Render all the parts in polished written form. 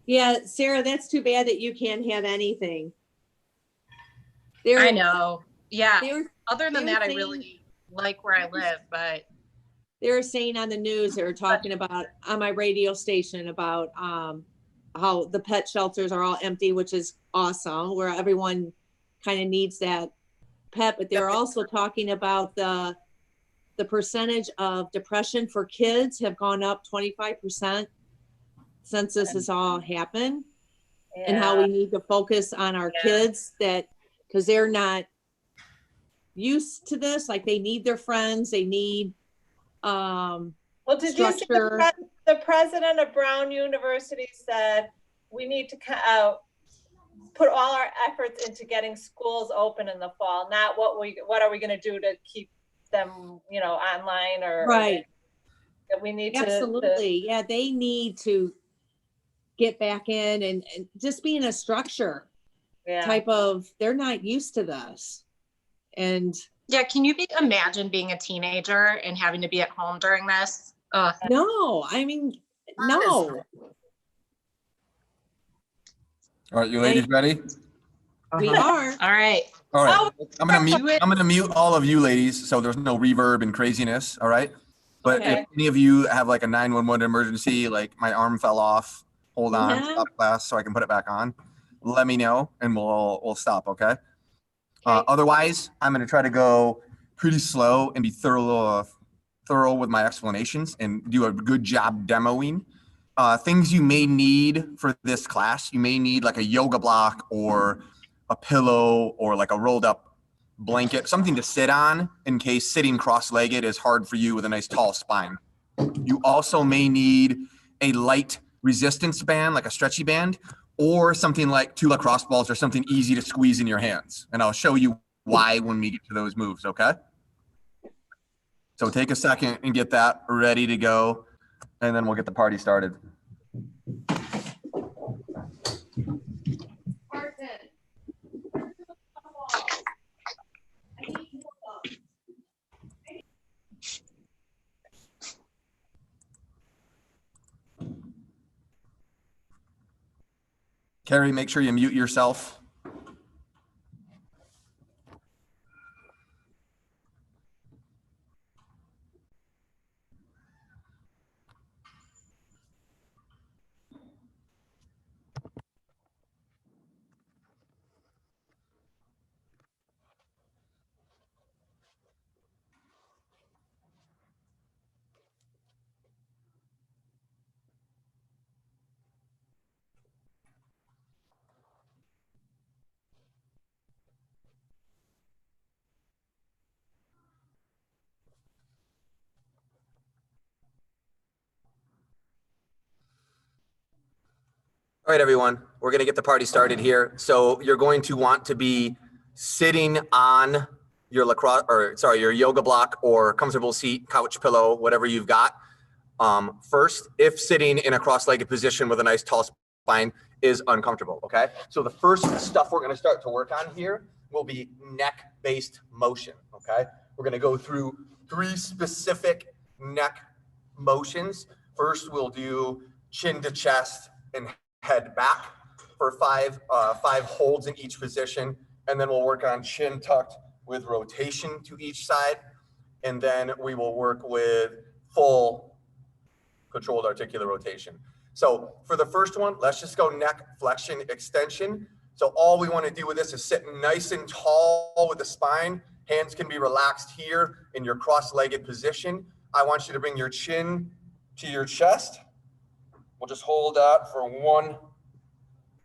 Yeah, Sarah, that's too bad that you can't have anything. I know. Yeah. They were, Other they than were that, I saying, really like where I live, but they were saying on the news, they were talking about on my radio station about how the pet shelters are all empty, which is awesome, where everyone kind of needs that pet. But they were also talking about the percentage of depression for kids have gone up 25% since this has all happened, and how we need to focus on our kids, that because they're not used to this, like they need their friends, they need Well, did you see structure. the president of Brown University said we need to put all our efforts into getting schools open in the fall, not what are we going to do to keep them, you know, online or Right. that we need Absolutely. Yeah, they need to get back in and just be in a structure type of, they're not used to this. And yeah, can you imagine being a teenager and having to be at home during this? no, I mean, no. All right, you ladies ready? We are. All right. All right. I'm gonna mute all of you ladies so there's no reverb and craziness. All right. But Okay. if any of you have like a 911 emergency, like my arm fell off, hold on, stop class so I can put it back on. Let me know and we'll stop. Okay. Otherwise, I'm gonna try to go pretty slow and be thorough with my explanations and do a good job demoing. Things you may need for this class, you may need like a yoga block or a pillow or like a rolled up blanket, something to sit on in case sitting cross-legged is hard for you with a nice tall spine. You also may need a light resistance band, like a stretchy band, or something like 2 lacrosse balls or something easy to squeeze in your hands. And I'll show you why when we get to those moves, okay? So take a second and get that ready to go, and then we'll get the party started. Carrie, make sure you mute yourself. All right, everyone, we're going to get the party started here. So you're going to want to be sitting on your your yoga block or comfortable seat, couch pillow, whatever you've got. First, if sitting in a cross-legged position with a nice tall spine is uncomfortable, okay? So the first stuff we're going to start to work on here will be neck-based motion, okay? We're going to go through 3 specific neck motions. First, we'll do chin to chest and head back for 5 holds in each position. And then we'll work on chin tucked with rotation to each side. And then we will work with full controlled articular rotation. So for the first one, let's just go neck flexion extension. So all we want to do with this is sit nice and tall with the spine. Hands can be relaxed here in your cross-legged position. I want you to bring your chin to your chest. We'll just hold that for 1,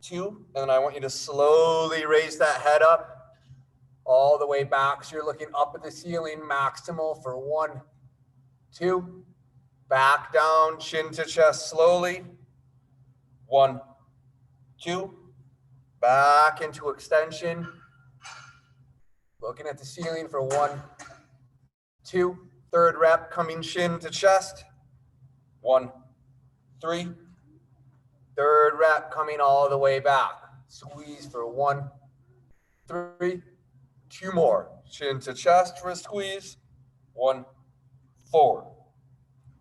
2, and then I want you to slowly raise that head up all the way back. So you're looking up at the ceiling, maximal for 1, 2, back down, chin to chest slowly. 1, 2, back into extension. Looking at the ceiling for 1, 2, third rep, coming chin to chest. 1, 3. Third rep, coming all the way back. Squeeze for 1, 3. 2 more. Chin to chest for a squeeze. 1, 4.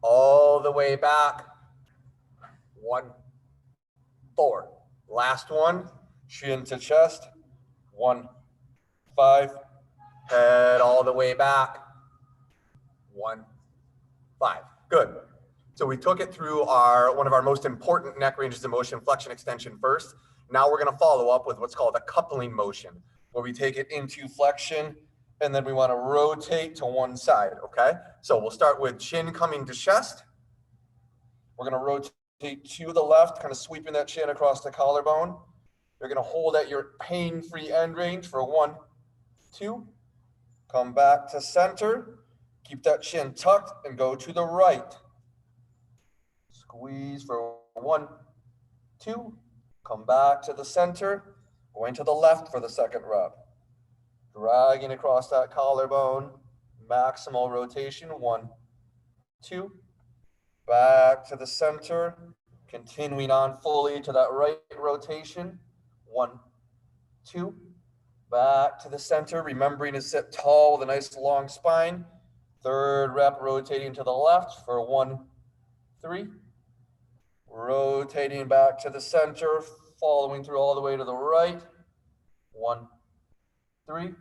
All the way back. 1, 4. Last one, chin to chest. 1, 5. Head all the way back. 1, 5. Good. So we took it through one of our most important neck ranges of motion, flexion extension first. Now we're going to follow up with what's called a coupling motion, where we take it into flexion and then we want to rotate to one side. Okay. So we'll start with chin coming to chest. We're going to rotate to the left, kind of sweeping that chin across the collarbone. You're going to hold at your pain-free end range for 1, 2. Come back to center. Keep that chin tucked and go to the right. Squeeze for 1, 2. Come back to the center. Going to the left for the second rep. Dragging across that collarbone. Maximal rotation. 1, 2. Back to the center. Continuing on fully to that right rotation. 1, 2. Back to the center. Remembering to sit tall with a nice long spine. Third rep, rotating to the left for 1, 3. Rotating back to the center, following through all the way to the right. 1, 3.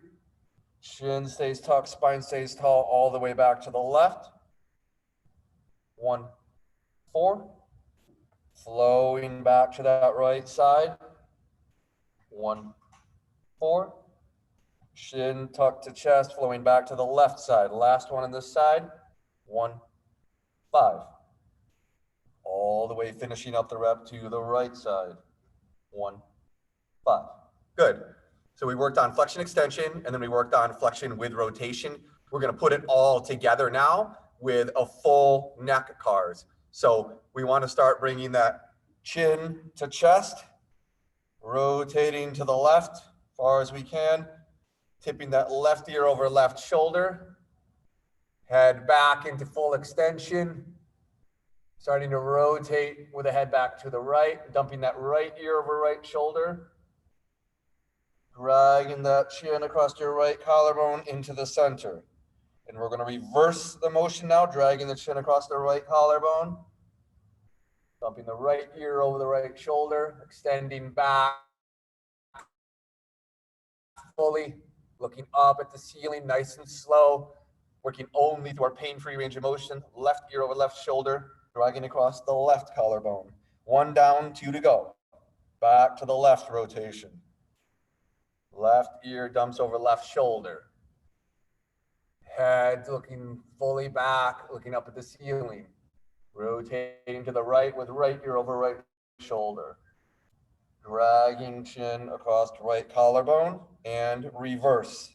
Chin stays tucked, spine stays tall, all the way back to the left. 1, 4. Flowing back to that right side. 1, 4. Chin tucked to chest, flowing back to the left side. Last one on this side. 1, 5. All the way finishing up the rep to the right side. 1, 5. Good. So we worked on flexion extension, and then we worked on flexion with rotation. We're going to put it all together now with a full neck cars. So we want to start bringing that chin to chest, rotating to the left as far as we can, tipping that left ear over left shoulder, head back into full extension, starting to rotate with the head back to the right, dumping that right ear over right shoulder, dragging that chin across your right collarbone into the center. And we're going to reverse the motion now, dragging the chin across the right collarbone, dumping the right ear over the right shoulder, extending back fully, looking up at the ceiling, nice and slow, working only through our pain-free range of motion, left ear over left shoulder, dragging across the left collarbone. 1 down, 2 to go. Back to the left rotation. Left ear dumps over left shoulder. Head looking fully back, looking up at the ceiling. Rotating to the right with right ear over right shoulder. Dragging chin across right collarbone and reverse.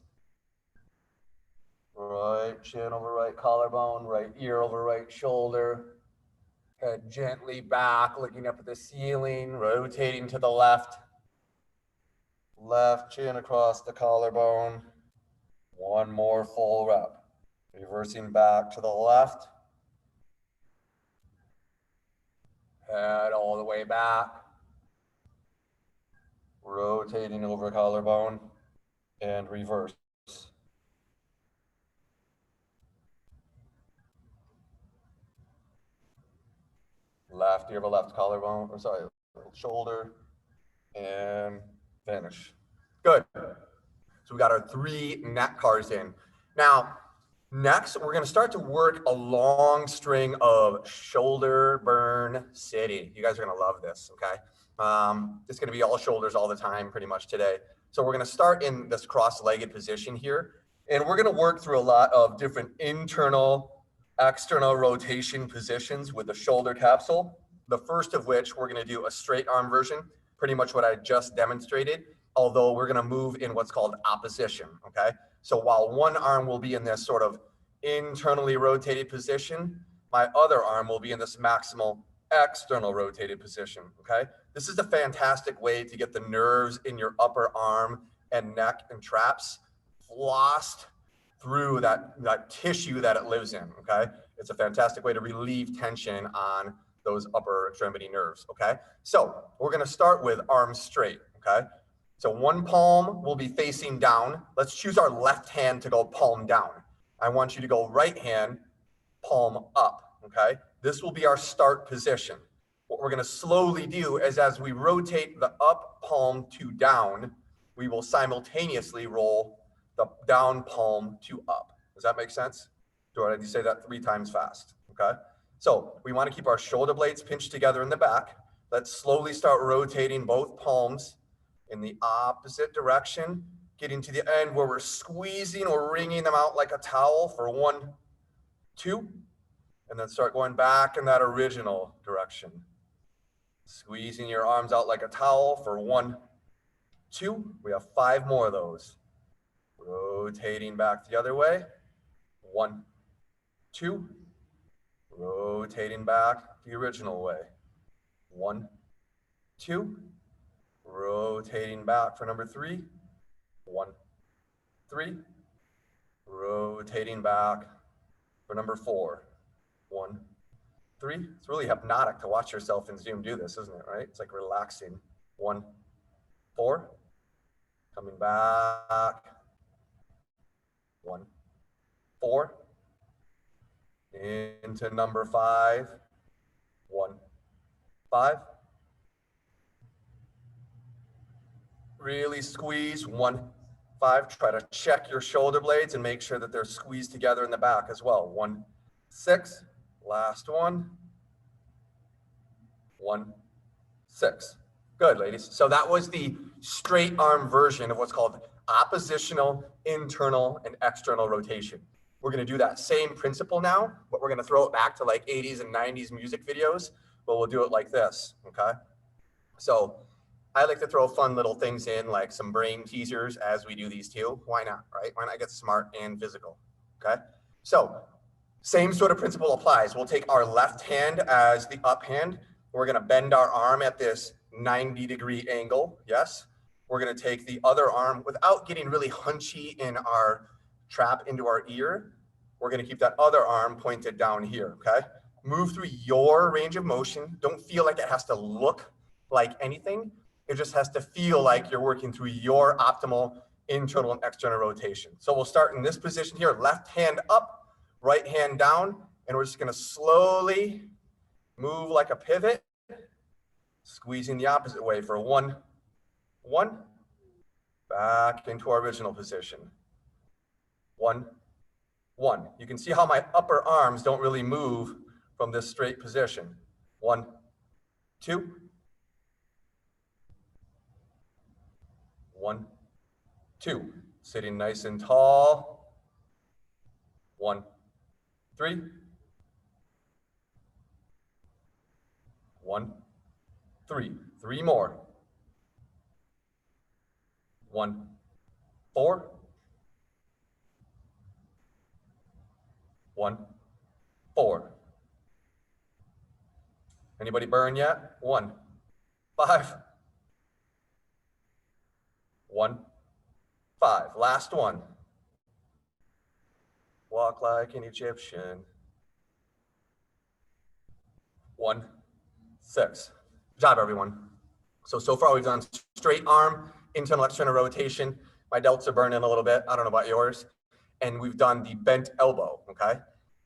Right chin over right collarbone, right ear over right shoulder. Head gently back, looking up at the ceiling, rotating to the left. Left chin across the collarbone. 1 more full rep. Reversing back to the left. Head all the way back. Rotating over collarbone and reverse. Left ear over left collarbone, or sorry, shoulder, and finish. Good. So we got our 3 neck cars in. Now, next, we're going to start to work a long string of shoulder burn city. You guys are going to love this, okay? It's going to be all shoulders all the time pretty much today. So we're going to start in this cross-legged position here, and we're going to work through a lot of different internal, external rotation positions with the shoulder capsule. The first of which we're going to do a straight arm version, pretty much what I just demonstrated, although we're going to move in what's called opposition, okay? So while one arm will be in this sort of internally rotated position, my other arm will be in this maximal external rotated position, okay? This is a fantastic way to get the nerves in your upper arm and neck and traps flossed through that tissue that it lives in, okay? It's a fantastic way to relieve tension on those upper extremity nerves, okay? So we're gonna start with arms straight, okay? So one palm will be facing down. Let's choose our left hand to go palm down. I want you to go right hand, palm up, okay? This will be our start position. what we're going to slowly do is as we rotate the up palm to down, we will simultaneously roll the down palm to up. Does that make sense? Do I need to say that 3 times fast? Okay. So we want to keep our shoulder blades pinched together in the back. Let's slowly start rotating both palms in the opposite direction, getting to the end where we're squeezing or wringing them out like a towel for 1, 2, and then start going back in that original direction. Squeezing your arms out like a towel for 1, 2. We have 5 more of those. Rotating back the other way. 1, 2. Rotating back the original way. 1, 2. Rotating back for number 3. 1, 3. Rotating back for number 4. 1, 3. It's really hypnotic to watch yourself in Zoom do this, isn't it, right? It's like relaxing. 1, 4. Coming back. 1, 4. Into number 5. 1, 5. Really squeeze. 1, 5. Try to check your shoulder blades and make sure that they're squeezed together in the back as well. 1, 6. Last one. 1, 6. Good, ladies. So that was the straight arm version of what's called oppositional, internal, and external rotation. We're going to do that same principle now, but we're going to throw it back to like 80s and 90s music videos, but we'll do it like this, okay? So I like to throw fun little things in, like some brain teasers as we do these too. Why not, right? Why not get smart and physical, okay? So same sort of principle applies. We'll take our left hand as the up hand. We're going to bend our arm at this 90-degree angle, yes? We're going to take the other arm without getting really hunchy in our trap into our ear. We're going to keep that other arm pointed down here, okay? Move through your range of motion. Don't feel like it has to look like anything. It just has to feel like you're working through your optimal internal and external rotation. So we'll start in this position here, left hand up, right hand down, and we're just going to slowly move like a pivot, squeezing the opposite way for 1, 1, back into our original position. 1, 1. You can see how my upper arms don't really move from this straight position. 1, 2. 1, 2. Sitting nice and tall. 1, 3. 1, 3. 3 more. 1, 4. 1, 4. Anybody burn yet? 1, 5. 1, 5. Last one. Walk like an Egyptian. 1, 6. Good job, everyone. So far we've done straight arm, internal, external rotation. My delts are burning a little bit. I don't know about yours. And we've done the bent elbow, okay?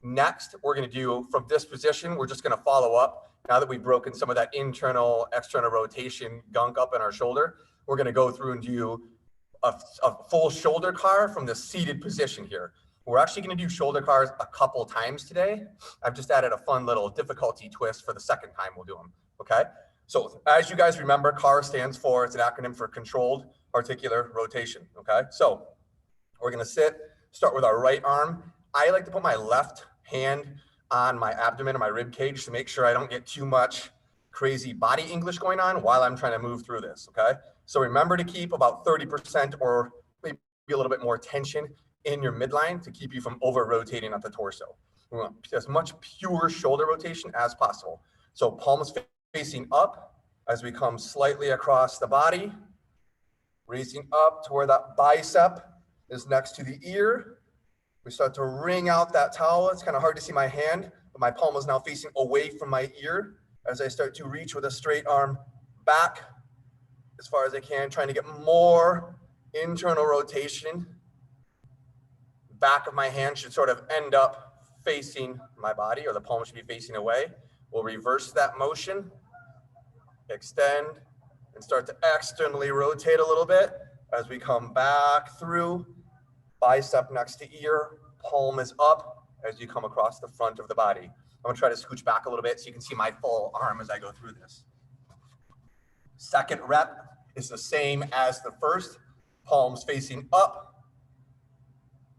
Next, we're gonna do from this position, we're just gonna follow up. Now that we've broken some of that internal, external rotation gunk up in our shoulder, we're gonna go through and do a full shoulder car from the seated position here. We're actually gonna do shoulder cars a couple times today. I've just added a fun little difficulty twist for the second time we'll do them, okay? So as you guys remember, CAR stands for, it's an acronym for controlled articular rotation, okay? So we're gonna sit, start with our right arm. I like to put my left hand on my abdomen and my rib cage to make sure I don't get too much crazy body English going on while I'm trying to move through this, okay? So remember to keep about 30% or maybe a little bit more tension in your midline to keep you from over rotating at the torso. We want as much pure shoulder rotation as possible. So palms facing up as we come slightly across the body, raising up to where that bicep is next to the ear. We start to wring out that towel. It's kind of hard to see my hand, but my palm is now facing away from my ear as I start to reach with a straight arm back as far as I can, trying to get more internal rotation. Back of my hand should sort of end up facing my body, or the palm should be facing away. We'll reverse that motion. extend, and start to externally rotate a little bit as we come back through. Bicep next to ear, palm is up as you come across the front of the body. I'm gonna try to scooch back a little bit so you can see my full arm as I go through this. Second rep is the same as the first, palms facing up,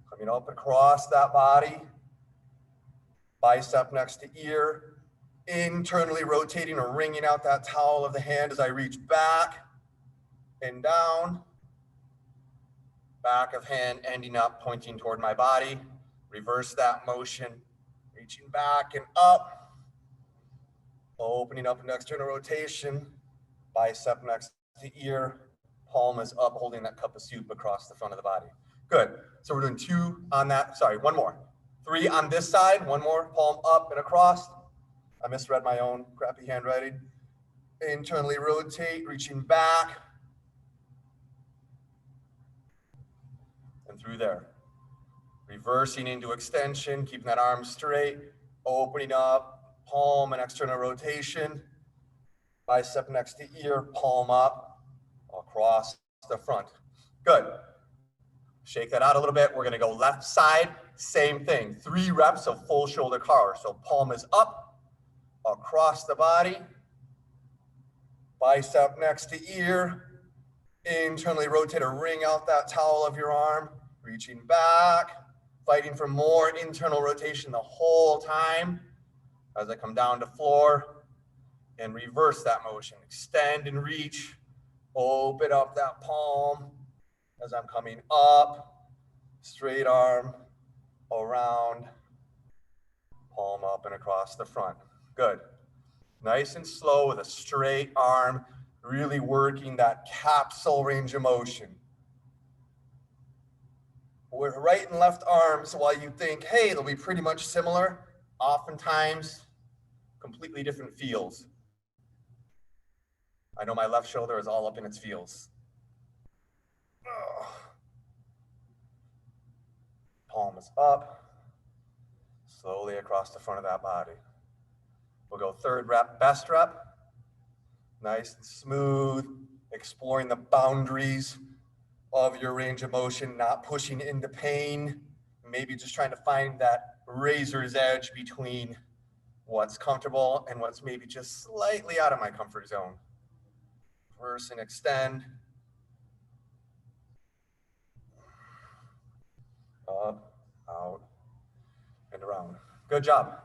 coming up across that body, bicep next to ear, internally rotating or wringing out that towel of the hand as I reach back and down, back of hand ending up, pointing toward my body, reverse that motion, reaching back and up, opening up an external rotation, bicep next to ear, palm is up, holding that cup of soup across the front of the body. Good. So we're doing 2 on that. Sorry, 1 more. 3 on this side, 1 more, palm up and across. I misread my own crappy handwriting. Internally rotate, reaching back and through there. Reversing into extension, keeping that arm straight, opening up, palm and external rotation, bicep next to ear, palm up, across the front. Good. Shake that out a little bit. We're gonna go left side, same thing. 3 reps of full shoulder car. So palm is up, across the body, bicep next to ear, internally rotate or wring out that towel of your arm, reaching back, fighting for more internal rotation the whole time as I come down to floor and reverse that motion. Extend and reach, open up that palm as I'm coming up, straight arm, around, palm up and across the front. Good. Nice and slow with a straight arm, really working that capsule range of motion. With right and left arms, while you think, hey, they'll be pretty much similar, oftentimes completely different feels. I know my left shoulder is all up in its feels. Palm is up, slowly across the front of that body. We'll go 3rd rep, best rep. Nice and smooth, exploring the boundaries of your range of motion, not pushing into pain, maybe just trying to find that razor's edge between what's comfortable and what's maybe just slightly out of my comfort zone. Reverse and extend. Up, out, and around. Good job.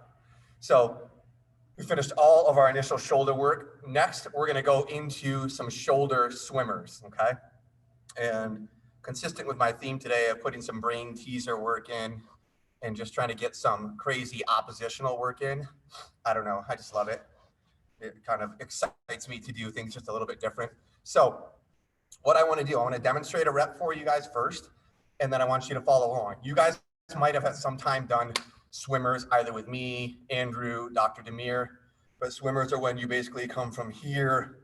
So we finished all of our initial shoulder work. Next, we're gonna go into some shoulder swimmers, okay? And consistent with my theme today of putting some brain teaser work in and just trying to get some crazy oppositional work in. I don't know, I just love it. It kind of excites me to do things just a little bit different. So what I wanna do, I wanna demonstrate a rep for you guys first, and then I want you to follow along. You guys might have at some time done swimmers either with me, Andrew, Dr. Demir, but swimmers are when you basically come from here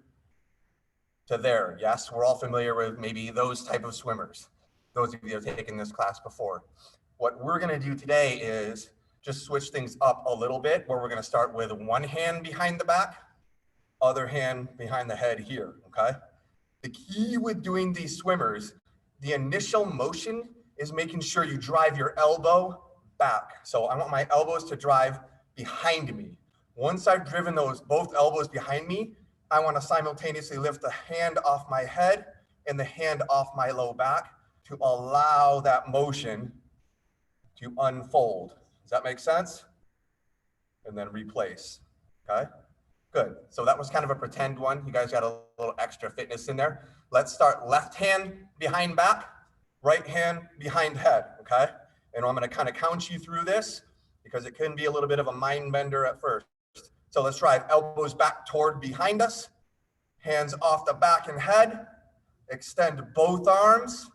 to there. Yes, we're all familiar with maybe those type of swimmers. Those of you that have taken this class before. What we're gonna do today is just switch things up a little bit, where we're gonna start with one hand behind the back, other hand behind the head here, okay? The key with doing these swimmers, the initial motion is making sure you drive your elbow back. So I want my elbows to drive behind me. Once I've driven those both elbows behind me, I want to simultaneously lift the hand off my head and the hand off my low back to allow that motion to unfold. Does that make sense? And then replace, okay? Good, so that was kind of a pretend one. You guys got a little extra fitness in there. Let's start left hand behind back, right hand behind head, okay? And I'm gonna kind of count you through this because it can be a little bit of a mind bender at first. So let's drive elbows back toward behind us, hands off the back and head, extend both arms,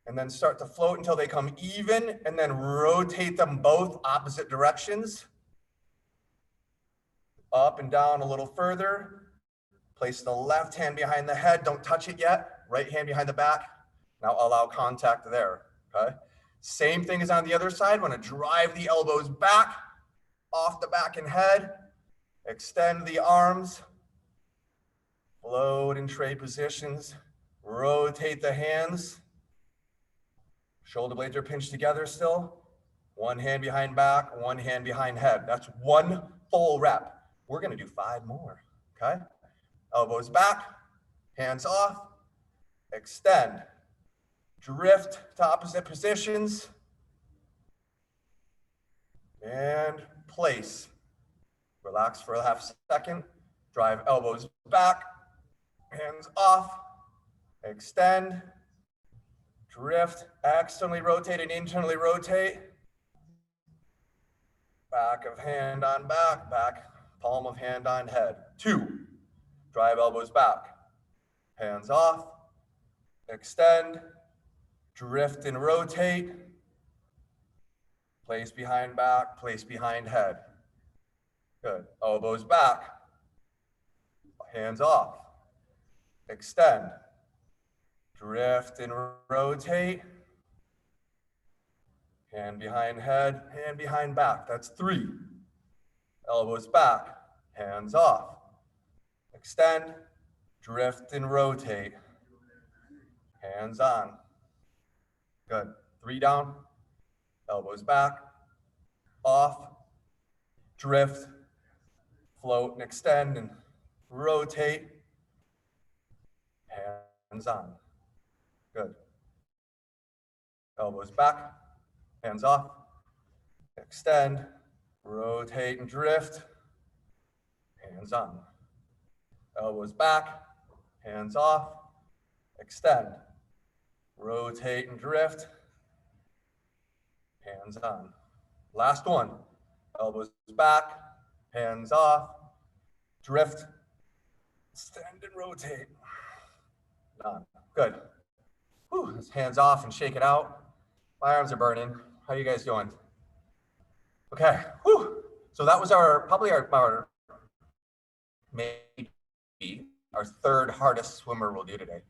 and then start to float until they come even, and then rotate them both opposite directions. Up and down a little further. Place the left hand behind the head, don't touch it yet. Right hand behind the back. Now allow contact there, okay? Same thing as on the other side. Want to drive the elbows back, off the back and head, extend the arms, Float and trade positions. Rotate the hands. Shoulder blades are pinched together still. One hand behind back, one hand behind head. That's one full rep. We're gonna do 5 more, okay? Elbows back, hands off, extend, drift to opposite positions, and place. Relax for a half second, drive elbows back, hands off, extend, drift, externally rotate and internally rotate. Back of hand on back, back, palm of hand on head. 2, drive elbows back, hands off, extend, drift and rotate, place behind back, place behind head. Good, elbows back, hands off, extend, drift and rotate, hand behind head, hand behind back. That's 3. Elbows back, hands off, extend, drift and rotate, hands on. Good, 3 down, elbows back, off, drift, float and extend and rotate, hands on. Good. Elbows back, hands off, extend, rotate and drift, hands on. Elbows back, hands off, extend, rotate and drift, hands on. Last one, elbows back, hands off, drift, extend and rotate. Done. Good. Whew, let's hands off and shake it out. My arms are burning. How are you guys doing? Okay. Whew. So that was probably our maybe our 3rd hardest swimmer we'll do today.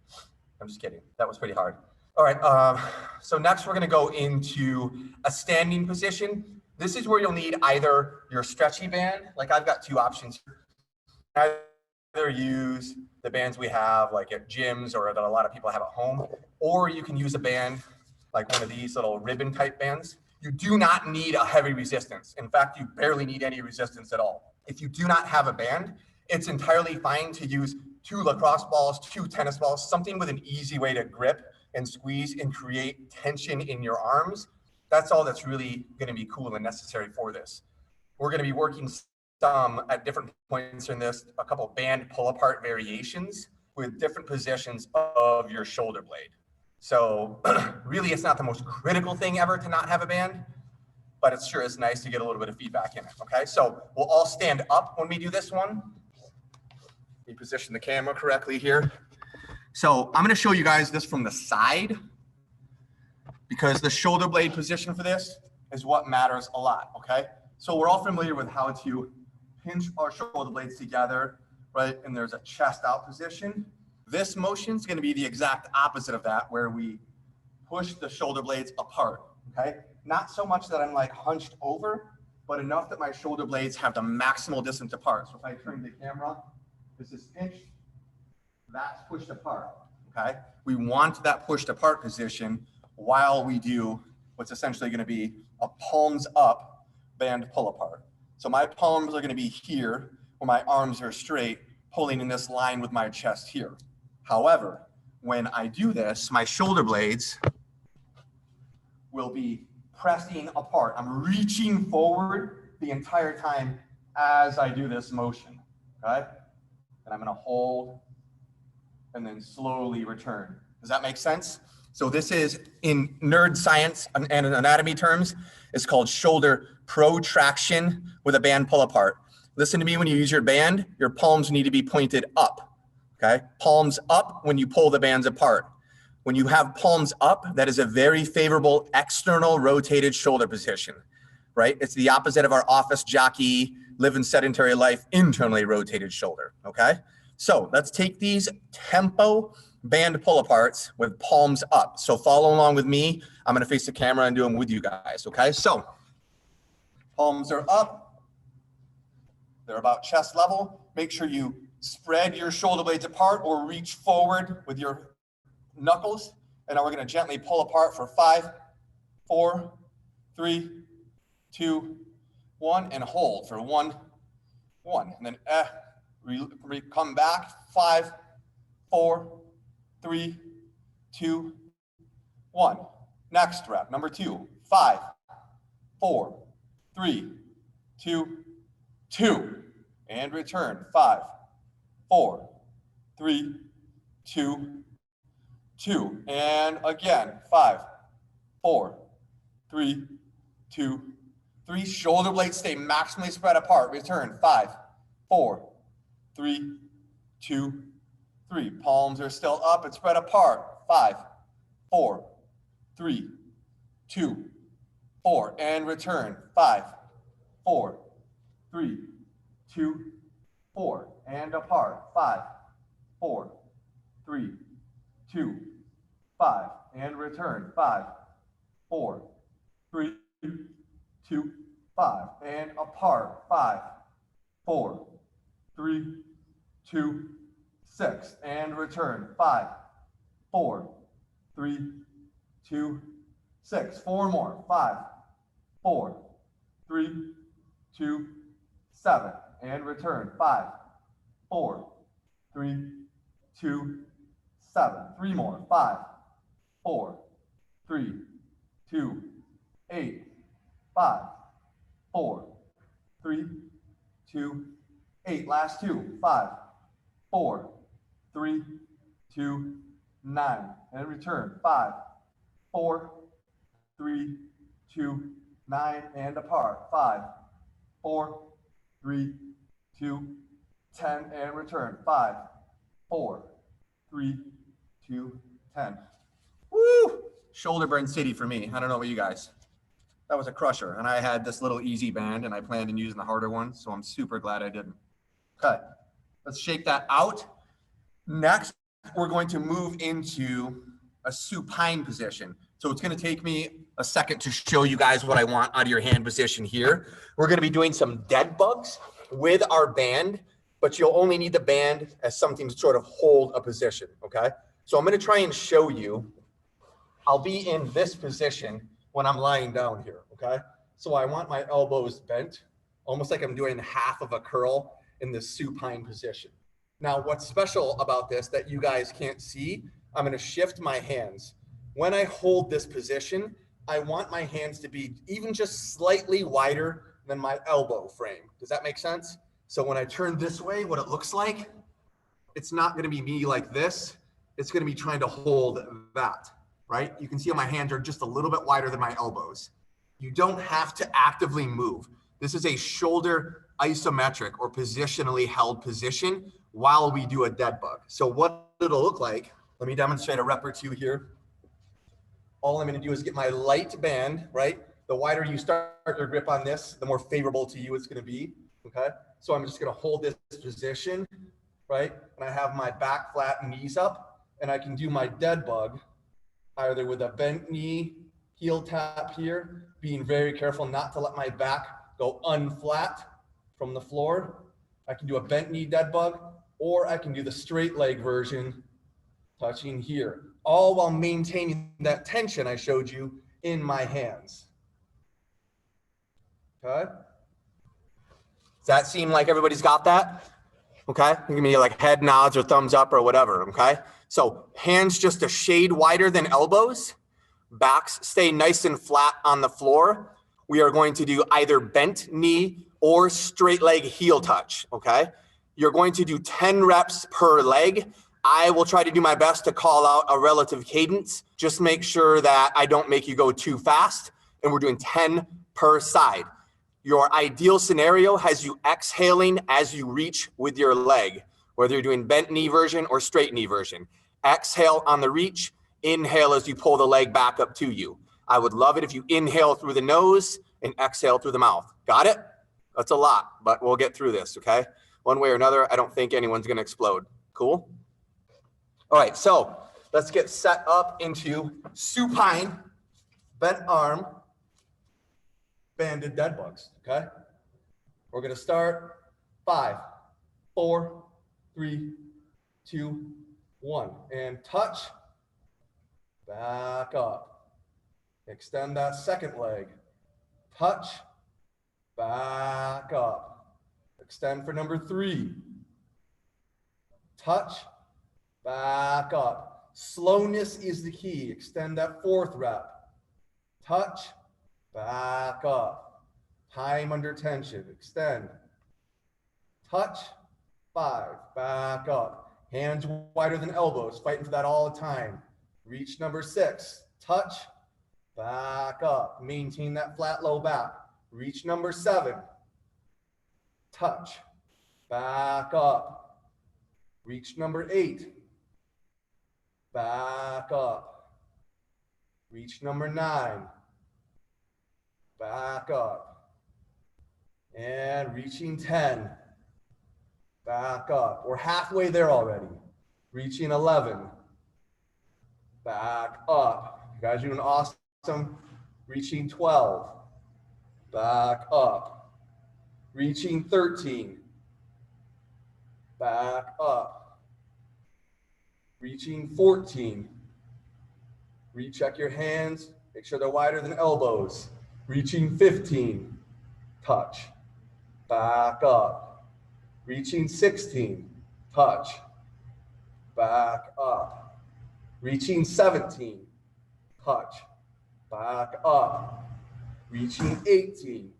I'm just kidding. That was pretty hard. All right. So next we're going to go into a standing position. This is where you'll need either your stretchy band, like I've got 2 options. Either use the bands we have like at gyms or that a lot of people have at home, or you can use a band like one of these little ribbon type bands. You do not need a heavy resistance. In fact, you barely need any resistance at all. If you do not have a band, it's entirely fine to use 2 lacrosse balls, 2 tennis balls, something with an easy way to grip and squeeze and create tension in your arms. That's all that's really going to be cool and necessary for this. We're going to be working some at different points in this, a couple band pull apart variations with different positions of your shoulder blade. So really, it's not the most critical thing ever to not have a band, but it sure is nice to get a little bit of feedback in it. Okay, so we'll all stand up when we do this one. Let me position the camera correctly here. So I'm going to show you guys this from the side because the shoulder blade position for this is what matters a lot. Okay, so we're all familiar with how to pinch our shoulder blades together, right? And there's a chest out position. This motion is going to be the exact opposite of that, where we push the shoulder blades apart, okay? Not so much that I'm like hunched over, but enough that my shoulder blades have the maximal distance apart. So if I turn the camera, this is pinched, that's pushed apart, okay? We want that pushed apart position while we do what's essentially going to be a palms up band pull apart. So my palms are going to be here where my arms are straight, pulling in this line with my chest here. However, when I do this, my shoulder blades will be pressing apart. I'm reaching forward the entire time as I do this motion, okay? And I'm gonna hold and then slowly return. Does that make sense? So this is, in nerd science and anatomy terms, it's called shoulder protraction with a band pull apart. Listen to me, when you use your band, your palms need to be pointed up, okay? Palms up when you pull the bands apart. When you have palms up, that is a very favorable external rotated shoulder position, right? It's the opposite of our office jockey, live in sedentary life, internally rotated shoulder, okay? So let's take these tempo band pull aparts with palms up. So follow along with me. I'm gonna face the camera and do them with you guys, okay? So palms are up. They're about chest level. Make sure you spread your shoulder blades apart or reach forward with your knuckles. And now we're going to gently pull apart for 5, 4, 3, 2, 1, and hold for 1, 1. And then come back, 5, 4, 3, 2, 1. Next rep, number 2, 5, 4, 3, 2, 2. And return, 5, 4, 3, 2, 2. And again, 5, 4, 3, 2, 3. Shoulder blades stay maximally spread apart. Return, 5, 4, 3, 2, 3. Palms are still up and spread apart. 5, 4, 3, 2, 4. And return, 5, 4, 3, 2, 4. And apart, 5, 4, 3, 2, 5. And return, 5, 4, 3, 2, 5. And apart, 5, 4, 3, 2, 6. And return, 5, 4, 3, 2, 6. 4 more, 5, 4, 3, 2, 7. And return, 5, 4, 3, 2, 7. 3 more, 5, 4, 3, 2, 8, 5, 4, 3, 2, 8. Last 2, 5, 4, 3, 2, 9. And return, 5, 4, 3, 2, 9. And apart, 5, 4, 3, 2, 10. And return, 5, 4, 3, 2, 10. Woo! Shoulder burn city for me. I don't know about you guys. That was a crusher. And I had this little easy band and I planned on using the harder one. So I'm super glad I didn't. Okay, let's shake that out. Next, we're going to move into a supine position. So it's going to take me a second to show you guys what I want out of your hand position here. We're going to be doing some dead bugs with our band, but you'll only need the band as something to sort of hold a position, okay? So I'm going to try and show you. I'll be in this position when I'm lying down here, okay? So I want my elbows bent, almost like I'm doing half of a curl in the supine position. Now, what's special about this that you guys can't see, I'm going to shift my hands. When I hold this position, I want my hands to be even just slightly wider than my elbow frame. Does that make sense? So when I turn this way, what it looks like, it's not going to be me like this. It's going to be trying to hold that, right? You can see how my hands are just a little bit wider than my elbows. You don't have to actively move. This is a shoulder isometric or positionally held position while we do a dead bug. So what it'll look like, let me demonstrate a rep or two here. All I'm going to do is get my light band, right? The wider you start your grip on this, the more favorable to you it's going to be, okay? So I'm just going to hold this position, right? And I have my back flat, knees up, and I can do my dead bug either with a bent knee, heel tap here, being very careful not to let my back go unflat from the floor. I can do a bent knee dead bug, or I can do the straight leg version, touching here, all while maintaining that tension I showed you in my hands. Okay. Does that seem like everybody's got that? Okay. Give me like head nods or thumbs up or whatever. Okay. So hands just a shade wider than elbows. Backs stay nice and flat on the floor. We are going to do either bent knee or straight leg heel touch. Okay. You're going to do 10 reps per leg. I will try to do my best to call out a relative cadence. Just make sure that I don't make you go too fast. And we're doing 10 per side. Your ideal scenario has you exhaling as you reach with your leg, whether you're doing bent knee version or straight knee version. Exhale on the reach, inhale as you pull the leg back up to you. I would love it if you inhale through the nose and exhale through the mouth. Got it? That's a lot, but we'll get through this, okay? One way or another, I don't think anyone's gonna explode. Cool? All right, so let's get set up into supine, bent arm, banded dead bugs, okay? We're gonna start 5, 4, 3, 2, 1. And touch, back up. Extend that second leg. Touch, back up. Extend for number 3. Touch, back up. Slowness is the key. Extend that 4th rep. Touch, back up. Time under tension. Extend. Touch, 5, back up. Hands wider than elbows, fighting for that all the time. Reach number 6. Touch, back up. Maintain that flat low back. Reach number 7. Touch, back up. Reach number 8. Back up. Reach number 9. Back up. And reaching 10. Back up. We're halfway there already. Reaching 11. Back up. You guys are doing awesome. Reaching 12. Back up. Reaching 13. Back up. Reaching 14. Recheck your hands. Make sure they're wider than elbows. Reaching 15. Touch. Back up. Reaching 16. Touch. Back up. Reaching 17. Touch. Back up. Reaching 18.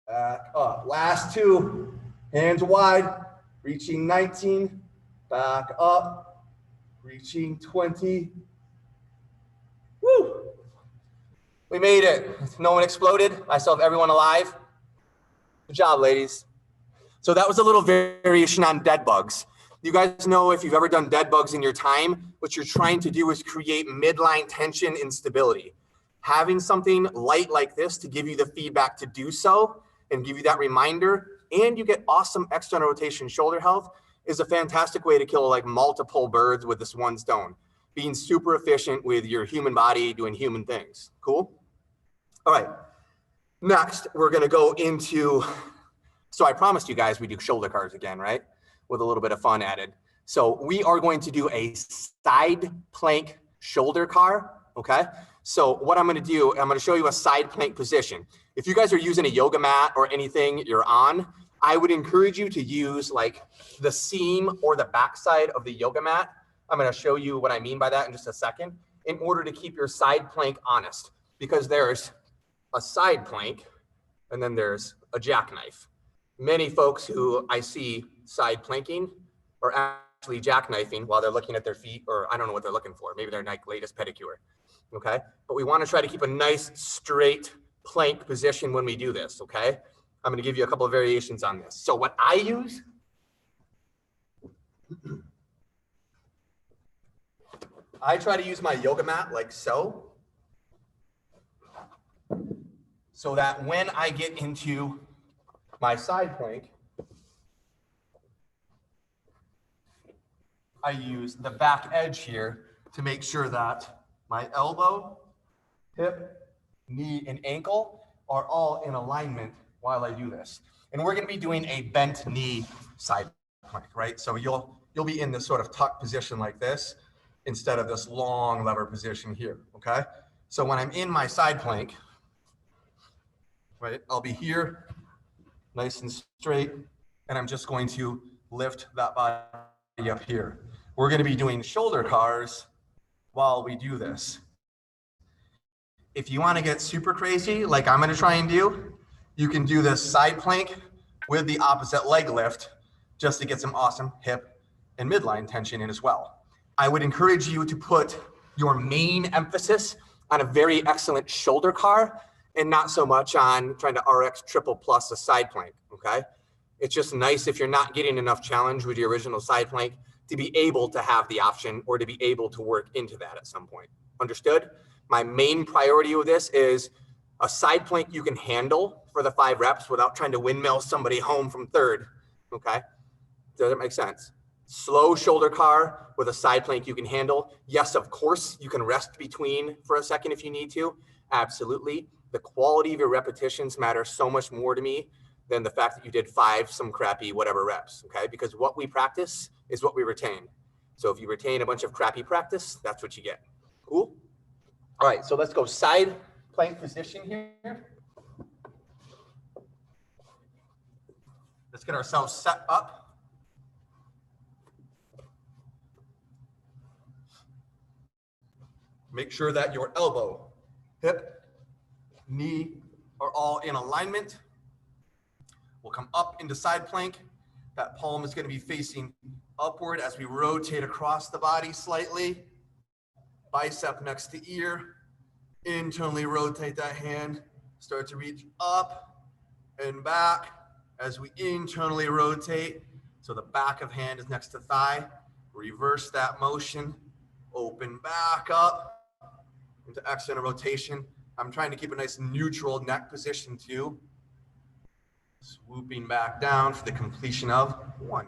Back up. Last 2. Hands wide. Reaching 19. Back up. Reaching 20. Woo! We made it. No one exploded. I still have everyone alive. Good job, ladies. So that was a little variation on dead bugs. You guys know if you've ever done dead bugs in your time, what you're trying to do is create midline tension and stability. Having something light like this to give you the feedback to do so and give you that reminder, and you get awesome external rotation shoulder health, is a fantastic way to kill like multiple birds with this one stone. Being super efficient with your human body, doing human things. Cool? All right. Next, we're going to go into, so I promised you guys we do shoulder cars again, right? With a little bit of fun added. So we are going to do a side plank shoulder car, okay? So what I'm going to do, I'm going to show you a side plank position. If you guys are using a yoga mat or anything you're on, I would encourage you to use like the seam or the backside of the yoga mat. I'm going to show you what I mean by that in just a second, in order to keep your side plank honest, because there's a side plank and then there's a jackknife. Many folks who I see side planking are actually jackknifing while they're looking at their feet, or I don't know what they're looking for. Maybe their latest pedicure. Okay. But we want to try to keep a nice straight plank position when we do this. Okay. I'm going to give you a couple of variations on this. So what I use, I try to use my yoga mat like so, so that when I get into my side plank, I use the back edge here to make sure that my elbow, hip, knee, and ankle are all in alignment while I do this. And we're going to be doing a bent knee side plank, right? So you'll be in this sort of tuck position like this instead of this long lever position here, okay? So when I'm in my side plank, right, I'll be here, nice and straight, and I'm just going to lift that body up here. We're going to be doing shoulder cars while we do this. If you want to get super crazy, like I'm going to try and do, you can do this side plank with the opposite leg lift just to get some awesome hip and midline tension in as well. I would encourage you to put your main emphasis on a very excellent shoulder car and not so much on trying to RX triple plus a side plank, okay? It's just nice if you're not getting enough challenge with your original side plank to be able to have the option or to be able to work into that at some point. Understood? My main priority with this is a side plank you can handle for the 5 reps without trying to windmill somebody home from third, okay? Does that make sense? Slow shoulder car with a side plank you can handle. Yes, of course, you can rest between for a second if you need to. Absolutely. The quality of your repetitions matter so much more to me than the fact that you did 5 some crappy whatever reps, okay? Because what we practice is what we retain. So if you retain a bunch of crappy practice, that's what you get. Cool? All right, so let's go side plank position here. Let's get ourselves set up. Make sure that your elbow, hip, knee are all in alignment. We'll come up into side plank. That palm is going to be facing upward as we rotate across the body slightly. Bicep next to ear. Internally rotate that hand. Start to reach up and back as we internally rotate. So the back of hand is next to thigh. Reverse that motion. Open back up into external rotation. I'm trying to keep a nice neutral neck position too. Swooping back down for the completion of 1.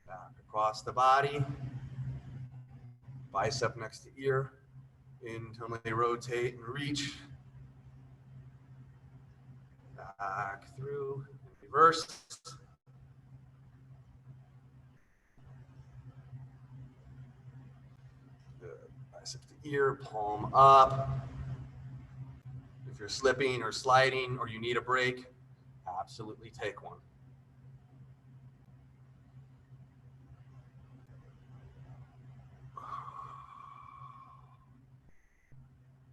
Back across the body. Bicep next to ear. Internally rotate and reach. Back through and reverse. Good. Bicep to ear, palm up. If you're slipping or sliding or you need a break, absolutely take one.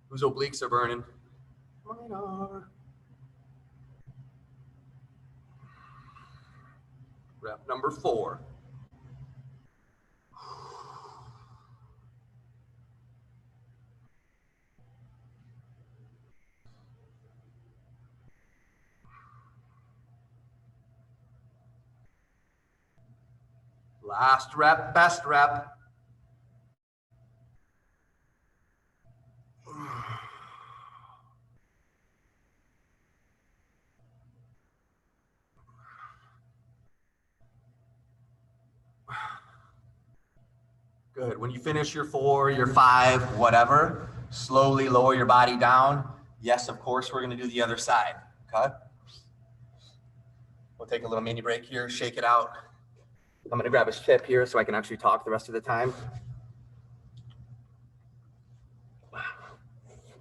Whose obliques are burning? Mine are. Rep number 4. Last rep, best rep. Good. When you finish your 4, your 5, whatever, slowly lower your body down. Yes, of course, we're going to do the other side. Okay. We'll take a little mini break here, shake it out. I'm going to grab a sip here so I can actually talk the rest of the time.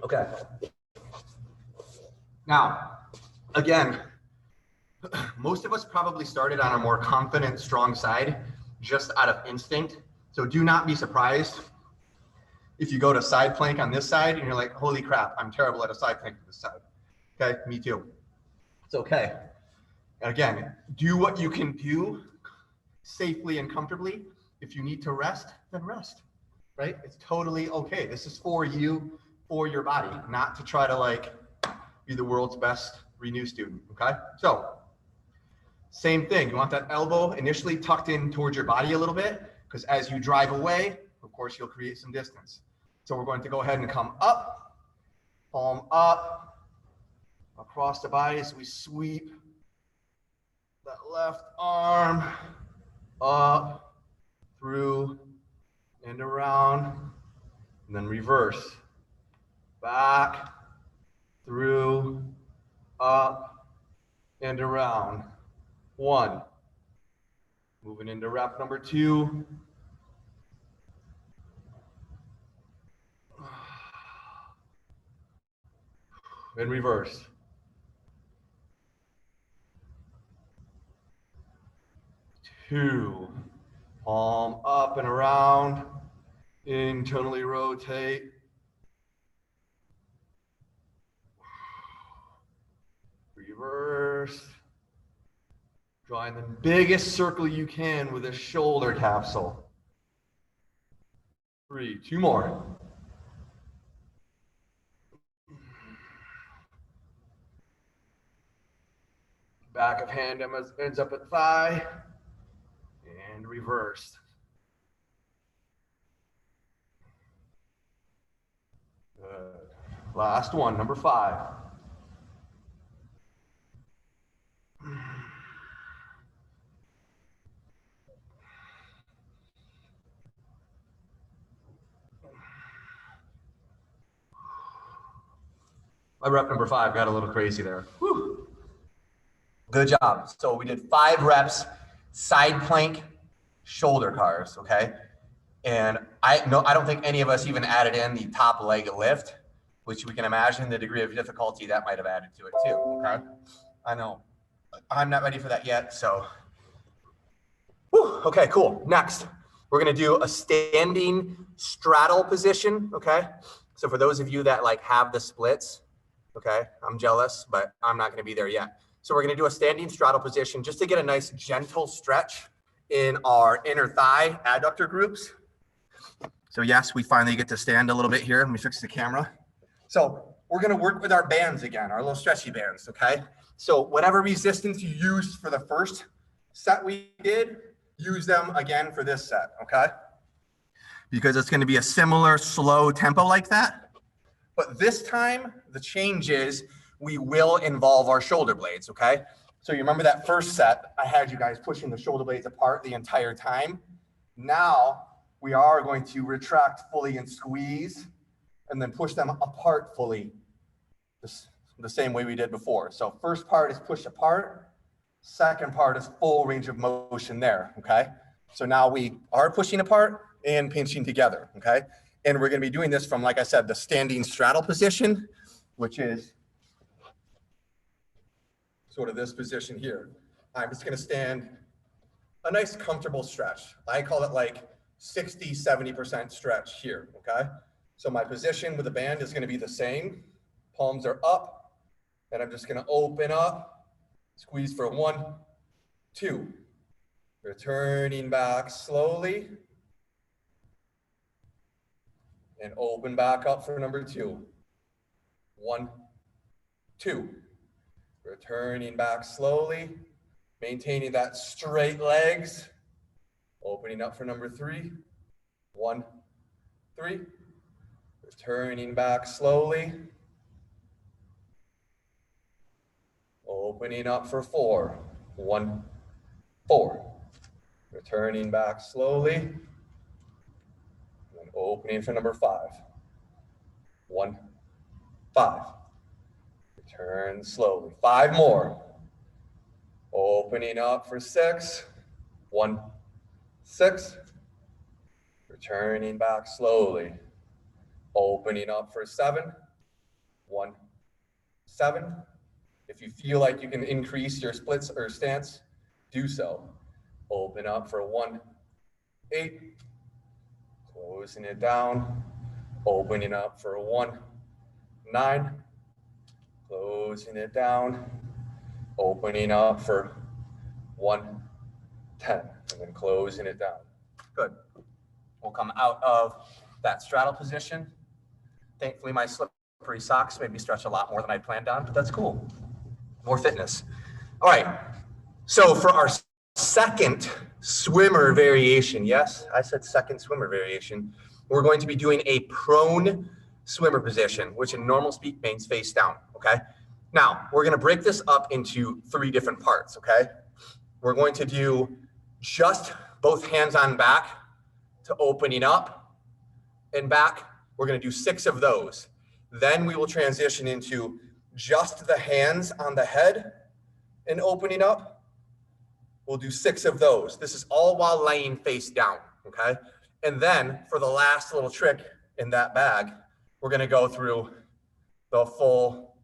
Okay. Now, again, most of us probably started on a more confident, strong side just out of instinct. So do not be surprised if you go to side plank on this side and you're like, holy crap, I'm terrible at a side plank on this side. Okay, me too. It's okay. And again, do what you can do safely and comfortably. If you need to rest, then rest, right? It's totally okay. This is for you, for your body, not to try to like be the world's best Renew student, okay? So same thing, you want that elbow initially tucked in towards your body a little bit, because as you drive away, of course, you'll create some distance. So we're going to go ahead and come up, palm up, across the body as we sweep that left arm up, through, and around, and then reverse. Back, through, up, and around. 1. Moving into rep number 2. And reverse. 2. Palm up and around. Internally rotate. Reverse. Drawing the biggest circle you can with a shoulder capsule. 3, 2 more. Back of hand ends up at thigh. And reversed. Good. Last one, number 5. My rep number 5 got a little crazy there. Whew. Good job. So we did 5 reps, side plank, shoulder cars, okay? And I don't think any of us even added in the top leg lift, which we can imagine the degree of difficulty that might have added to it too, okay? I know I'm not ready for that yet, so. Whew, okay, cool. Next, we're gonna do a standing straddle position, okay? So for those of you that like have the splits, okay, I'm jealous, but I'm not gonna be there yet. So we're gonna do a standing straddle position just to get a nice gentle stretch in our inner thigh adductor groups. So yes, we finally get to stand a little bit here. Let me fix the camera. So we're gonna work with our bands again, our little stretchy bands, okay? So whatever resistance you used for the first set we did, use them again for this set, okay? Because it's gonna be a similar slow tempo like that. But this time, the change is we will involve our shoulder blades, okay? So you remember that first set, I had you guys pushing the shoulder blades apart the entire time. Now we are going to retract fully and squeeze and then push them apart fully the same way we did before. So first part is push apart. Second part is full range of motion there, okay? So now we are pushing apart and pinching together, okay? And we're gonna be doing this from, like I said, the standing straddle position, which is sort of this position here. I'm just gonna stand a nice comfortable stretch. I call it like 60, 70% stretch here, okay? So my position with the band is gonna be the same. Palms are up, and I'm just gonna open up, squeeze for 1, 2. Returning back slowly. And open back up for number 2. 1, 2. Returning back slowly, maintaining that straight legs. Opening up for number 3. 1, 3. Returning back slowly. Opening up for 4. 1, 4. Returning back slowly. And opening for number 5. 1, 5. Return slowly. 5 more. Opening up for 6. 1, 6. Returning back slowly. Opening up for 7. 1, 7. If you feel like you can increase your splits or stance, do so. Open up for 1, 8. Closing it down. Opening up for 1, 9. Closing it down. Opening up for 1, 10. And then closing it down. Good. We'll come out of that straddle position. Thankfully, my slippery socks made me stretch a lot more than I planned on, but that's cool. More fitness. All right. So for our second swimmer variation, yes, I said second swimmer variation, we're going to be doing a prone swimmer position, which in normal speak means face down, okay? Now, we're gonna break this up into 3 different parts, okay? We're going to do just both hands on back to opening up and back. We're gonna do 6 of those. Then we will transition into just the hands on the head and opening up. We'll do 6 of those. This is all while laying face down, okay? And then for the last little trick in that bag, we're gonna go through the full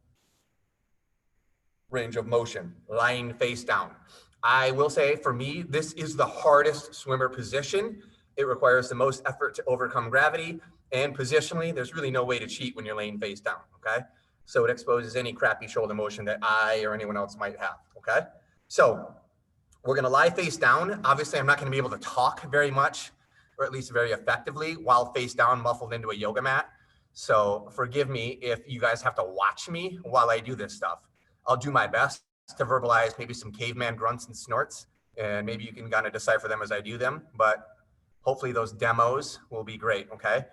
range of motion, lying face down. I will say for me, this is the hardest swimmer position. It requires the most effort to overcome gravity, and positionally, there's really no way to cheat when you're laying face down, okay? So it exposes any crappy shoulder motion that I or anyone else might have, okay? So we're gonna lie face down. Obviously, I'm not gonna be able to talk very much, or at least very effectively, while face down muffled into a yoga mat. So forgive me if you guys have to watch me while I do this stuff. I'll do my best to verbalize maybe some caveman grunts and snorts, and maybe you can kind of decipher them as I do them, but hopefully those demos will be great, okay?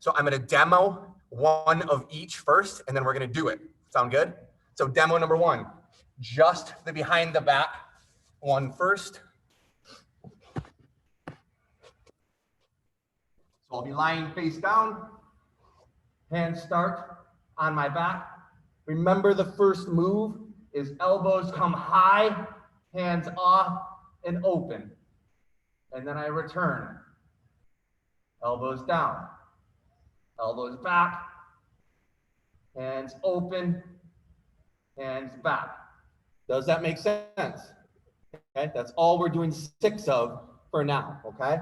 So I'm gonna demo 1 of each first, and then we're gonna do it. Sound good? So demo number 1, just the behind the back one first. So I'll be lying face down, hands start on my back. Remember the first move is elbows come high, hands off and open. And then I return. Elbows down, elbows back, hands open, hands back. Does that make sense? Okay, that's all we're doing 6 of for now, okay?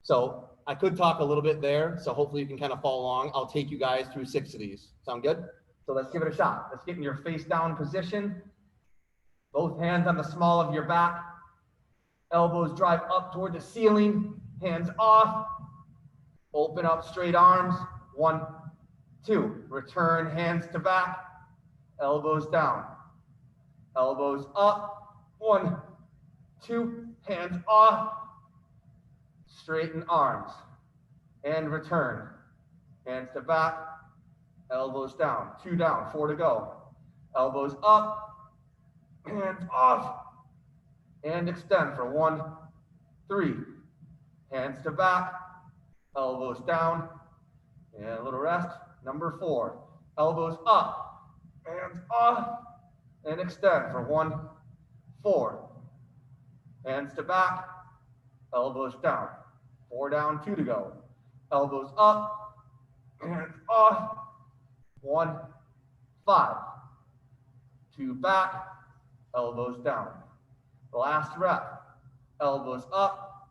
So I could talk a little bit there, so hopefully you can kind of follow along. I'll take you guys through 6 of these. Sound good? So let's give it a shot. Let's get in your face down position. Both hands on the small of your back. Elbows drive up toward the ceiling, hands off. Open up straight arms. 1, 2. Return hands to back. Elbows down. Elbows up. 1, 2. Hands off. Straighten arms. And return. Hands to back. Elbows down. 2 down. 4 to go. Elbows up. Hands off. And extend for 1, 3. Hands to back. Elbows down. And a little rest. Number 4. Elbows up. Hands off. And extend for 1, 4. Hands to back. Elbows down. 4 down, 2 to go. Elbows up. Hands off. 1, 5. 2 back. Elbows down. The last rep. Elbows up.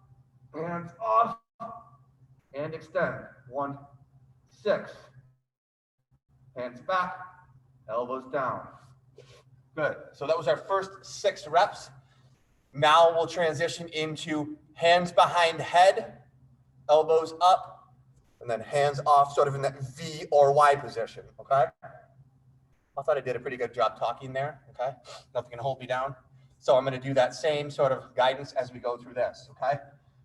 Hands off. And extend. 1, 6. Hands back. Elbows down. Good. So that was our first 6 reps. Now we'll transition into hands behind head, elbows up, and then hands off, sort of in that V or Y position, okay? I thought I did a pretty good job talking there, okay? Nothing can hold me down. So I'm gonna do that same sort of guidance as we go through this, okay?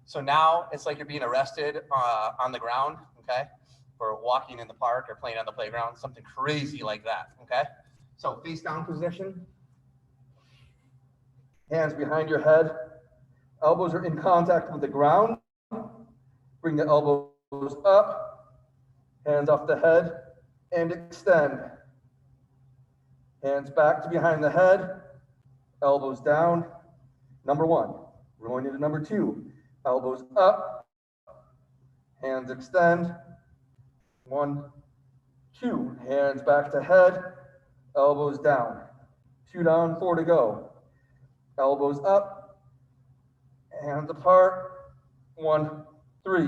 So now it's like you're being arrested on the ground, okay? For walking in the park or playing on the playground, something crazy like that, okay? So face down position. Hands behind your head. Elbows are in contact with the ground. Bring the elbows up. Hands off the head and extend. Hands back to behind the head. Elbows down. Number 1. We're going into number 2. Elbows up. Hands extend. 1, 2. Hands back to head. Elbows down. 2 down, 4 to go. Elbows up, hands apart, 1, 3.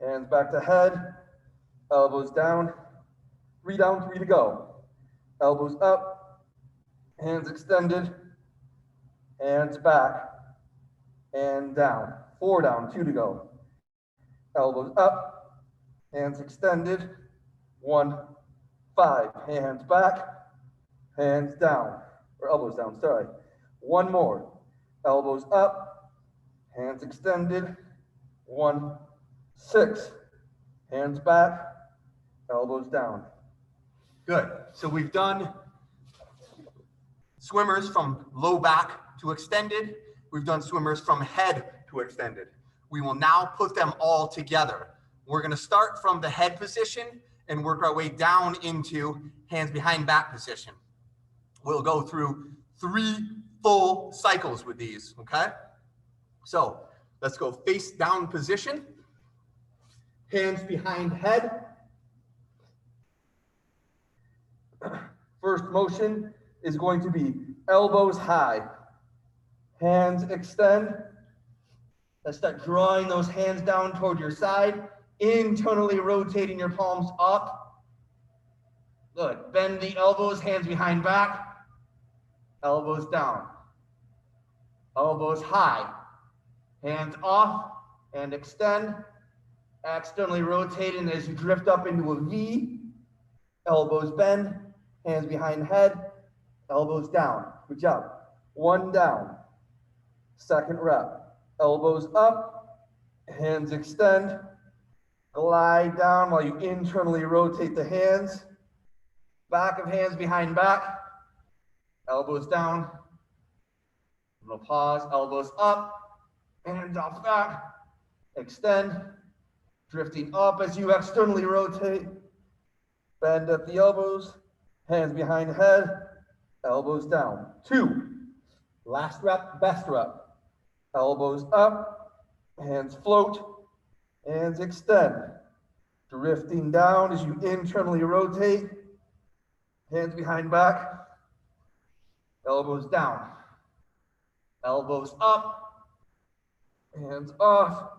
Hands back to head, elbows down, 3 down, 3 to go. Elbows up, hands extended, hands back, and down. 4 down, 2 to go. Elbows up, hands extended, 1, 5. Hands back, hands down, or elbows down, sorry. 1 more. Elbows up, hands extended. 1, 6. Hands back, elbows down. Good. So we've done swimmers from low back to extended. We've done swimmers from head to extended. We will now put them all together. We're going to start from the head position and work our way down into hands behind back position. We'll go through 3 full cycles with these, okay? So let's go face down position, hands behind head. First motion is going to be elbows high, hands extend. Let's start drawing those hands down toward your side, internally rotating your palms up. Good. Bend the elbows, hands behind back. Elbows down, elbows high, hands off and extend, externally rotating as you drift up into a V, elbows bend, hands behind head, elbows down. Good job. 1 down. Second rep. Elbows up, hands extend, glide down while you internally rotate the hands, back of hands behind back. Elbows down, little pause, elbows up, hands off back, extend, drifting up as you externally rotate, bend at the elbows, hands behind head, elbows down. 2. Last rep, best rep. Elbows up, hands float, hands extend. Drifting down as you internally rotate. Hands behind back. Elbows down. Elbows up. Hands off.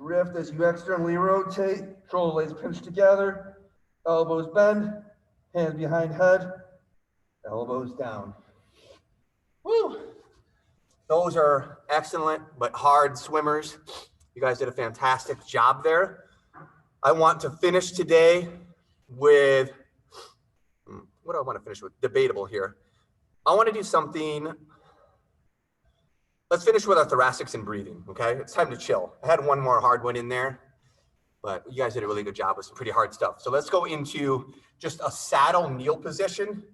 Drift as you externally rotate. Shoulder blades pinch together. Elbows bend. Hands behind head. Elbows down. Woo! Those are excellent but hard swimmers. You guys did a fantastic job there. I want to finish today with, what do I want to finish with? Debatable here. I want to do something. Let's finish with our thoracics and breathing, okay? It's time to chill. I had one more hard one in there, but you guys did a really good job with some pretty hard stuff. So let's go into just a saddle kneel position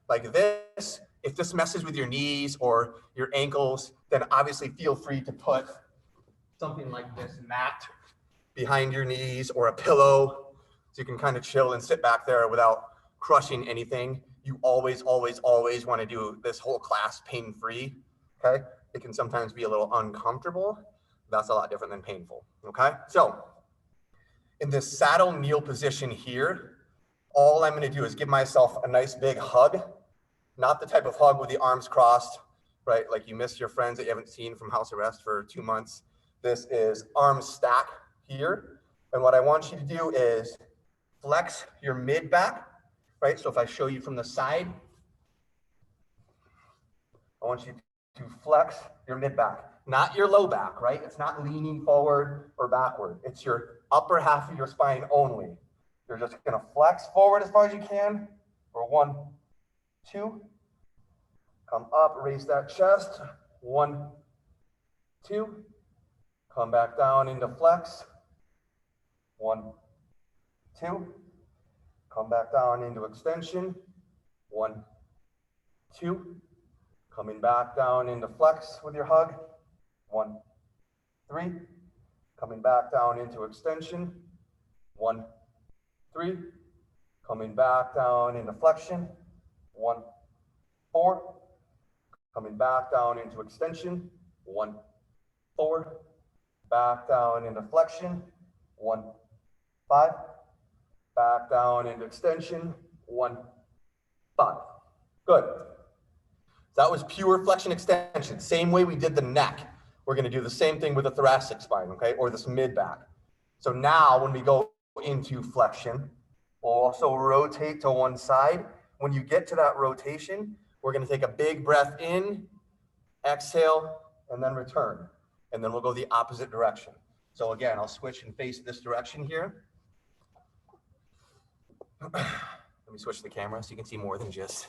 like this. If this messes with your knees or your ankles, then obviously feel free to put something like this mat behind your knees or a pillow so you can kind of chill and sit back there without crushing anything. You always, always, always want to do this whole class pain-free, okay? It can sometimes be a little uncomfortable. That's a lot different than painful, okay? So in this saddle kneel position here, all I'm going to do is give myself a nice big hug, not the type of hug with the arms crossed, right? Like you miss your friends that you haven't seen from house arrest for 2 months. This is arms stack here. And what I want you to do is flex your mid back, right? So if I show you from the side, I want you to flex your mid back, not your low back, right? It's not leaning forward or backward. It's your upper half of your spine only. You're just gonna flex forward as far as you can for 1, 2, come up, raise that chest, 1, 2, come back down into flex, 1, 2, come back down into extension, 1, 2, coming back down into flex with your hug, 1, 3, coming back down into extension, 1, 3, coming back down into flexion, 1, 4, coming back down into extension, 1, 4, back down into flexion, 1, 5, back down into extension, 1, 5. Good. That was pure flexion extension. Same way we did the neck. We're going to do the same thing with the thoracic spine, okay, or this mid back. So now when we go into flexion, we'll also rotate to one side. When you get to that rotation, we're going to take a big breath in, exhale, and then return. And then we'll go the opposite direction. So again, I'll switch and face this direction here. Let me switch the camera so you can see more than just.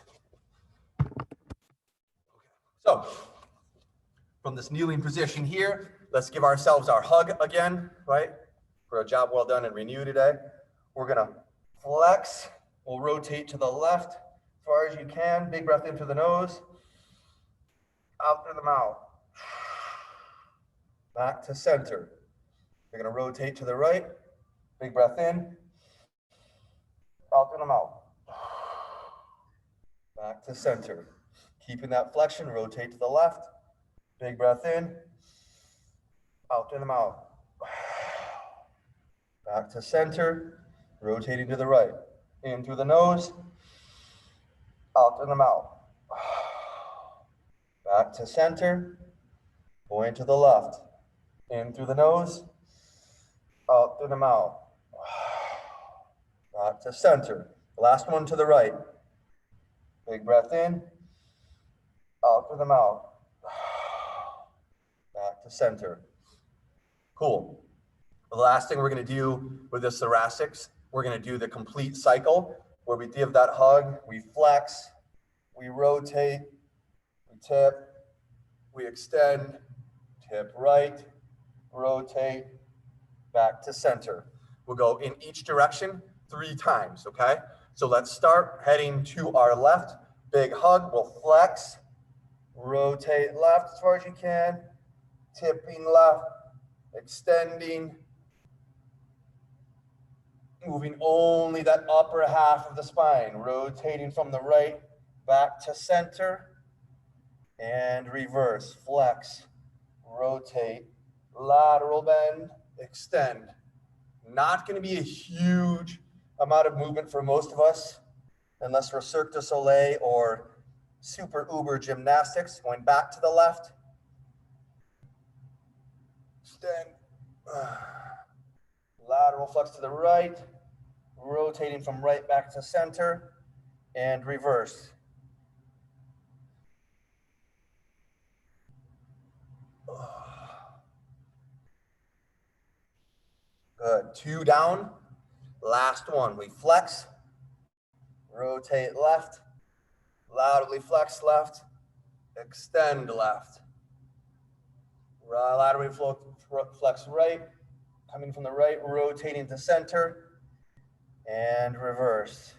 So from this kneeling position here, let's give ourselves our hug again, right? For a job well done and renew today. We're gonna flex. We'll rotate to the left as far as you can. Big breath in through the nose, out through the mouth. Back to center. You're gonna rotate to the right. Big breath in, out through the mouth. Back to center. Keeping that flexion, rotate to the left. Big breath in, out through the mouth. Back to center, rotating to the right. In through the nose, out through the mouth. Back to center, going to the left. In through the nose, out through the mouth. Back to center. Last one to the right. Big breath in, out through the mouth. Back to center. Cool. The last thing we're going to do with the thoracics, we're going to do the complete cycle where we give that hug, we flex, we rotate, we tip, we extend, tip right, rotate, back to center. We'll go in each direction 3 times, okay? So let's start heading to our left. Big hug, we'll flex, rotate left as far as you can, tipping left, extending, moving only that upper half of the spine, rotating from the right back to center, and reverse, flex, rotate, lateral bend, extend. Not going to be a huge amount of movement for most of us, unless we're Cirque du Soleil or super uber gymnastics. Going back to the left, extend, lateral flex to the right, rotating from right back to center, and reverse. Good. 2 down. Last one. We flex, rotate left, laterally flex left, extend left. Laterally flex right, coming from the right, rotating to center, and reverse.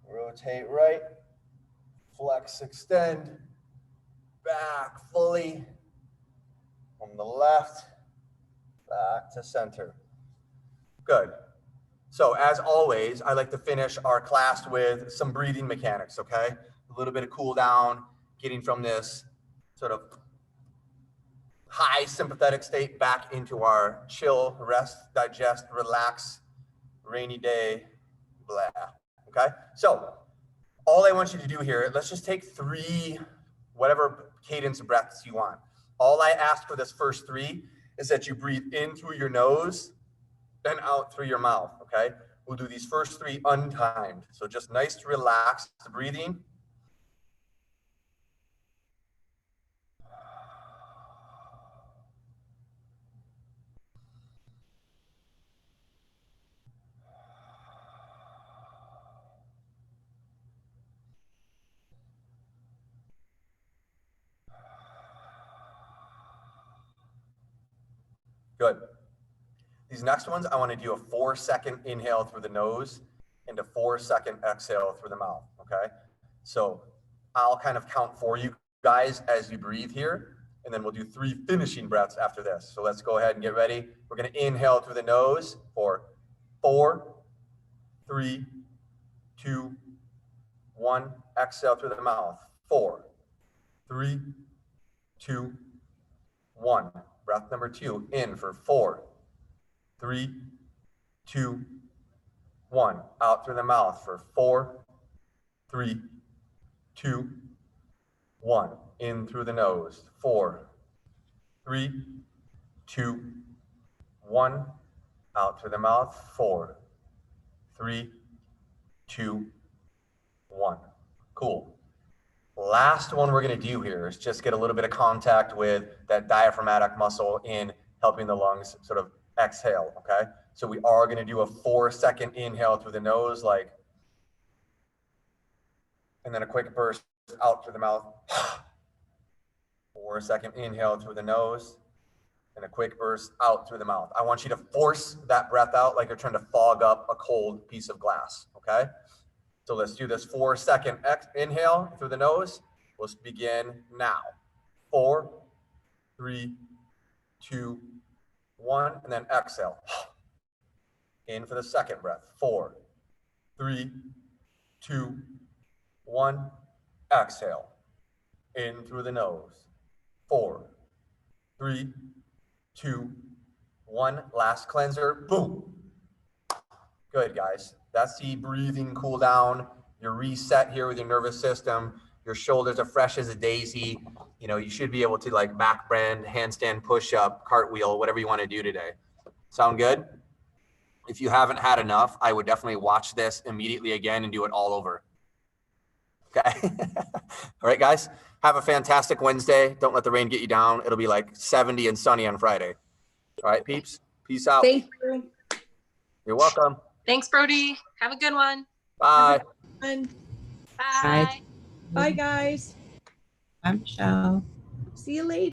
Rotate right, flex, extend, back fully, from the left, back to center. Good. So as always, I like to finish our class with some breathing mechanics, okay? A little bit of cool down, getting from this sort of high sympathetic state back into our chill, rest, digest, relax, rainy day, blah, okay? So all I want you to do here, let's just take 3, whatever cadence of breaths you want. All I ask for this first 3 is that you breathe in through your nose, then out through your mouth, okay? We'll do these first 3 untimed. So just nice, relaxed breathing. Good. These next ones, I want to do a 4-second inhale through the nose and a 4-second exhale through the mouth, okay? So I'll kind of count for you guys as you breathe here, and then we'll do 3 finishing breaths after this. So let's go ahead and get ready. We're going to inhale through the nose for 4, 3, 2, 1. Exhale through the mouth. 4, 3, 2, 1. Breath number 2, in for 4, 3, 2, 1. Out through the mouth for 4, 3, 2, 1. In through the nose. 4, 3, 2, 1. Out through the mouth. 4, 3, 2, 1. Cool. Last one we're going to do here is just get a little bit of contact with that diaphragmatic muscle in helping the lungs sort of exhale, okay? So we are going to do a 4-second inhale through the nose, like, and then a quick burst out through the mouth. 4-second inhale through the nose, and a quick burst out through the mouth. I want you to force that breath out like you're trying to fog up a cold piece of glass, okay? So let's do this 4-second inhale through the nose. Let's begin now. 4, 3, 2, 1, and then exhale. In for the second breath. 4, 3, 2, 1. Exhale. In through the nose. 4, 3, 2, 1. Last cleanser. Boom. Good, guys. That's the breathing cool down. You're reset here with your nervous system. Your shoulders are fresh as a daisy. You know, you should be able to like back bend, handstand, push up, cartwheel, whatever you want to do today. Sound good? If you haven't had enough, I would definitely watch this immediately again and do it all over. Okay. All right, guys. Have a fantastic Wednesday. Don't let the rain get you down. It'll be like 70 and sunny on Friday. All right, peeps. Peace out. Thank you. You're welcome. Thanks, Brody. Have a good one. Bye. And Bye. bye, guys. I'm Michelle. See you later.